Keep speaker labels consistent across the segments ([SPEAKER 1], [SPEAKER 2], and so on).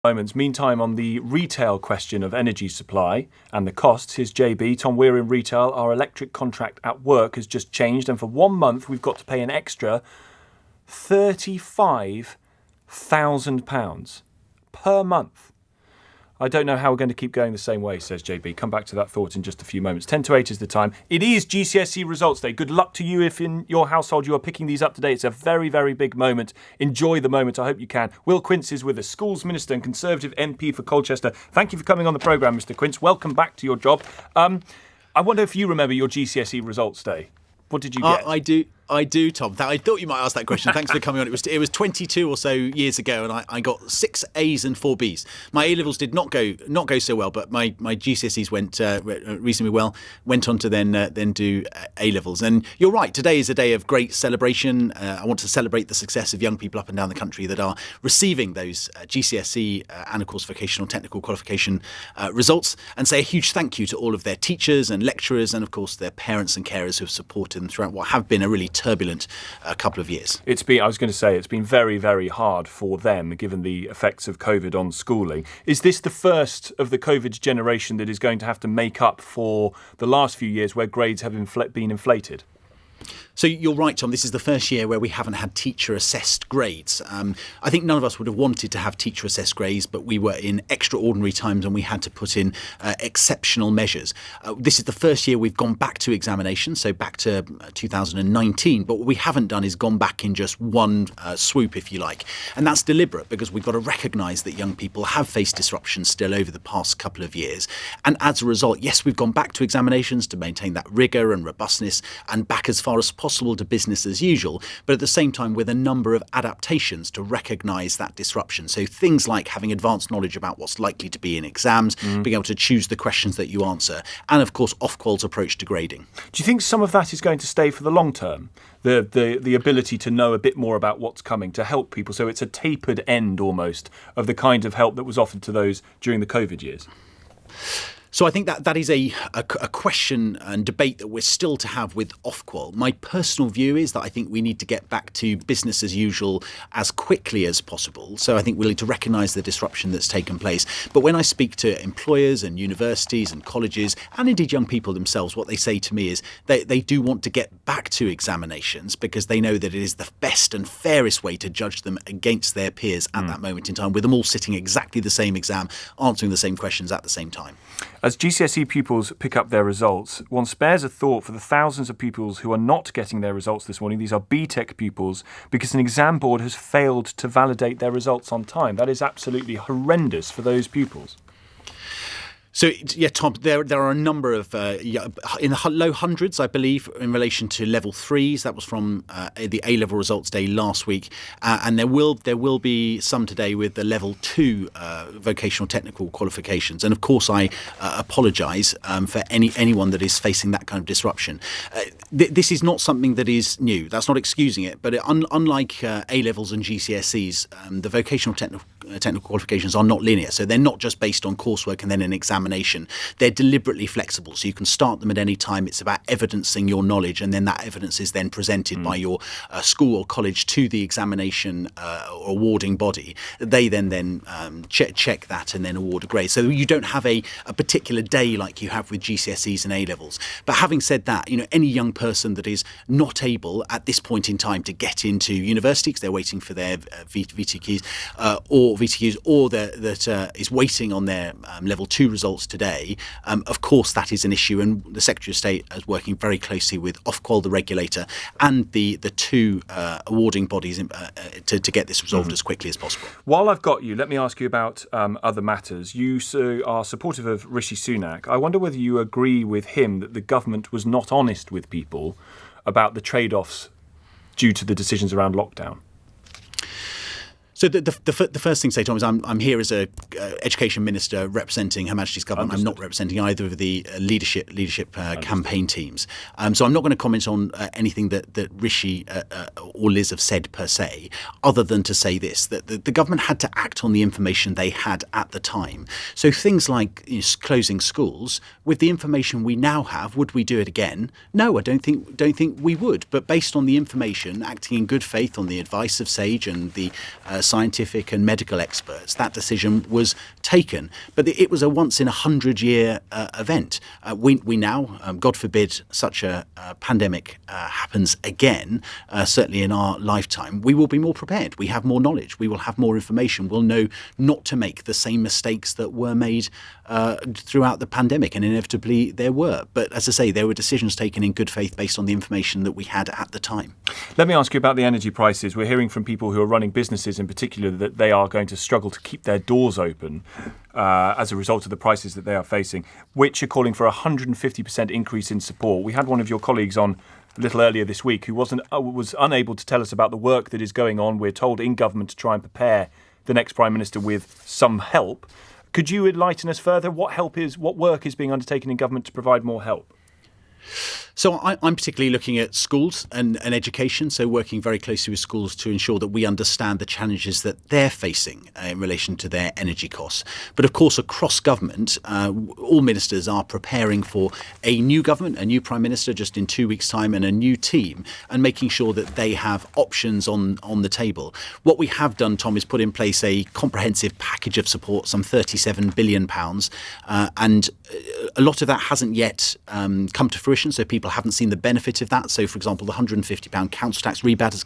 [SPEAKER 1] Moments. Meantime, on the retail question of energy supply and the costs, here's JB. Tom, we're in retail. Our electric contract at work has just changed, and for 1 month we've got to pay an extra £35,000 per month. I don't know how we're going to keep going the same way, says JB. Come back to that thought in just a few moments. 10 to 8 is the time. It is GCSE results day. Good luck to you if in your household you are picking these up today. It's a very, very big moment. Enjoy the moment. I hope you can. Will Quince is with us, Schools Minister and Conservative MP for Colchester. Thank you for coming on the programme, Mr Quince. Welcome back to your job. I wonder if you remember your GCSE results day. What did you get?
[SPEAKER 2] I do, Tom. I thought you might ask that question. Thanks for coming on. It was 22 or so years ago, and I got 6 A's and 4 B's. My A levels did not go so well, but my GCSEs went reasonably well. Went on to then do A levels. And you're right. Today is a day of great celebration. I want to celebrate the success of young people up and down the country that are receiving those GCSE and of course vocational technical qualification results, and say a huge thank you to all of their teachers and lecturers, and of course their parents and carers who have supported them throughout what have been a really turbulent couple of years.
[SPEAKER 1] It's been very, very hard for them, given the effects of COVID on schooling. Is this the first of the COVID generation that is going to have to make up for the last few years where grades have been inflated?
[SPEAKER 2] So you're right, Tom. This is the first year where we haven't had teacher-assessed grades. I think none of us would have wanted to have teacher-assessed grades, but we were in extraordinary times and we had to put in exceptional measures. This is the first year we've gone back to examination, so back to 2019. But what we haven't done is gone back in just one swoop, if you like. And that's deliberate because we've got to recognise that young people have faced disruption still over the past couple of years. And as a result, yes, we've gone back to examinations to maintain that rigour and robustness and back as far as possible to business as usual, but at the same time with a number of adaptations to recognise that disruption. So things like having advanced knowledge about what's likely to be in exams, being able to choose the questions that you answer, and of course Ofqual's approach to grading.
[SPEAKER 1] Do you think some of that is going to stay for the long term? The ability to know a bit more about what's coming to help people, so it's a tapered end almost of the kind of help that was offered to those during the COVID years?
[SPEAKER 2] So I think that is a question and debate that we're still to have with Ofqual. My personal view is that I think we need to get back to business as usual as quickly as possible. So I think we need to recognise the disruption that's taken place. But when I speak to employers and universities and colleges and indeed young people themselves, what they say to me is they do want to get back to examinations because they know that it is the best and fairest way to judge them against their peers at that moment in time, with them all sitting exactly the same exam, answering the same questions at the same time.
[SPEAKER 1] As GCSE pupils pick up their results, one spares a thought for the thousands of pupils who are not getting their results this morning. These are BTEC pupils because an exam board has failed to validate their results on time. That is absolutely horrendous for those pupils.
[SPEAKER 2] So, yeah, Tom, there are a number of, in the low hundreds, I believe, in relation to level 3s. That was from the A-level results day last week. And there will be some today with the level 2 vocational technical qualifications. And of course, I apologise for anyone that is facing that kind of disruption. This is not something that is new. That's not excusing it. But unlike A-levels and GCSEs, the vocational technical qualifications are not linear. So they're not just based on coursework and then an examination. They're deliberately flexible, so you can start them at any time. It's about evidencing your knowledge, and then that evidence is then presented by your school or college to the examination or awarding body. They then check that and then award a grade. So you don't have a particular day like you have with GCSEs and A-levels. But having said that, any young person that is not able at this point in time to get into university because they're waiting for their VTQs or that is waiting on their level 2 results today, of course that is an issue, and the Secretary of State is working very closely with Ofqual, the regulator, and the two awarding bodies to get this resolved as quickly as possible.
[SPEAKER 1] While I've got you, let me ask you about other matters. You are supportive of Rishi Sunak. I wonder whether you agree with him that the government was not honest with people about the trade-offs due to the decisions around lockdown.
[SPEAKER 2] So the first thing to say, Tom, is I'm here as a education minister representing Her Majesty's government.
[SPEAKER 1] Understood.
[SPEAKER 2] I'm not representing either of the leadership campaign teams. So I'm not going to comment on anything that Rishi or Liz have said per se, other than to say this, that the government had to act on the information they had at the time. So things like closing schools, with the information we now have, would we do it again? No, I don't think we would. But based on the information, acting in good faith on the advice of SAGE and the scientific and medical experts, that decision was taken. But it was a once-in-a-100-year event. We now, God forbid, such a pandemic happens again, certainly in our lifetime, we will be more prepared. We have more knowledge. We will have more information. We'll know not to make the same mistakes that were made throughout the pandemic, and inevitably there were. But as I say, there were decisions taken in good faith based on the information that we had at the time.
[SPEAKER 1] Let me ask you about the energy prices. We're hearing from people who are running businesses in particular that they are going to struggle to keep their doors open as a result of the prices that they are facing, which are calling for a 150% increase in support. We had one of your colleagues on a little earlier this week who was unable to tell us about the work that is going on, we're told, in government to try and prepare the next Prime Minister with some help. Could you enlighten us further? What work is being undertaken in government to provide more help?
[SPEAKER 2] So I'm particularly looking at schools and education, so working very closely with schools to ensure that we understand the challenges that they're facing in relation to their energy costs. But of course, across government, all ministers are preparing for a new government, a new Prime Minister just in 2 weeks' time, and a new team, and making sure that they have options on the table. What we have done, Tom, is put in place a comprehensive package of support, some £37 billion, and a lot of that hasn't yet come to fruition, so people haven't seen the benefit of that. So, for example, the £150 council tax rebate has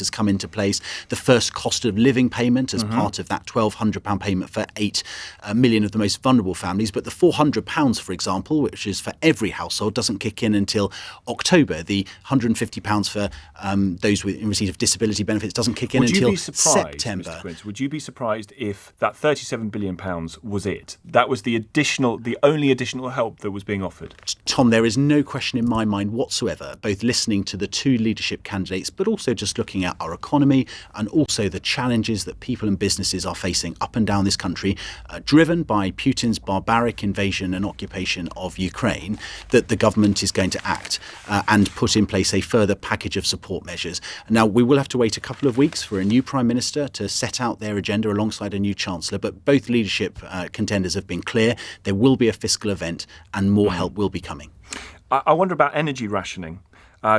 [SPEAKER 2] come into place. The first cost of living payment as part of that £1,200 payment for 8 million of the most vulnerable families. But the £400, for example, which is for every household, doesn't kick in until October. The £150 for those in receipt of disability benefits doesn't kick in until September.
[SPEAKER 1] Mr. Quince, would you be surprised if that £37 billion was it? That was the only additional help that was being offered?
[SPEAKER 2] Tom, there is no question in my mind whatsoever, both listening to the two leadership candidates, but also just looking at our economy and also the challenges that people and businesses are facing up and down this country, driven by Putin's barbaric invasion and occupation of Ukraine, that the government is going to act and put in place a further package of support measures. Now, we will have to wait a couple of weeks for a new Prime Minister to set out their agenda alongside a new Chancellor, but both leadership contenders have been clear. There will be a fiscal event and more help will be coming.
[SPEAKER 1] I wonder about energy rationing,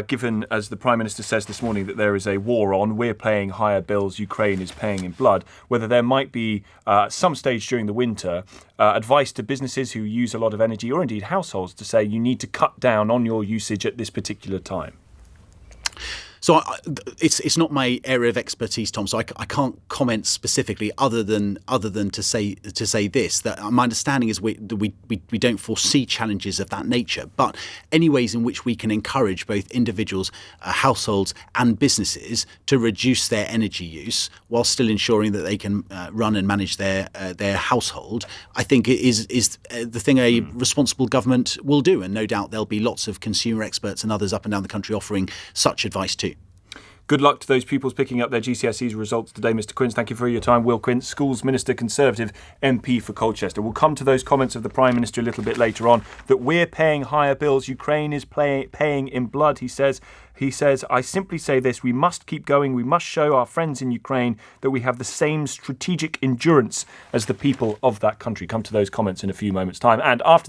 [SPEAKER 1] given, as the Prime Minister says this morning, that there is a war on, we're paying higher bills, Ukraine is paying in blood, whether there might be, at some stage during the winter, advice to businesses who use a lot of energy, or indeed households, to say you need to cut down on your usage at this particular time.
[SPEAKER 2] So it's not my area of expertise, Tom. So I can't comment specifically other than to say this, that my understanding is we don't foresee challenges of that nature. But any ways in which we can encourage both individuals, households, and businesses to reduce their energy use while still ensuring that they can run and manage their household, I think is the thing a responsible government will do. And no doubt there'll be lots of consumer experts and others up and down the country offering such advice too.
[SPEAKER 1] Good luck to those pupils picking up their GCSE results today, Mr. Quince. Thank you for your time. Will Quince, Schools Minister, Conservative MP for Colchester. We'll come to those comments of the Prime Minister a little bit later on, that we're paying higher bills, Ukraine is paying in blood, he says. He says, I simply say this, we must keep going. We must show our friends in Ukraine that we have the same strategic endurance as the people of that country. Come to those comments in a few moments' time. And after the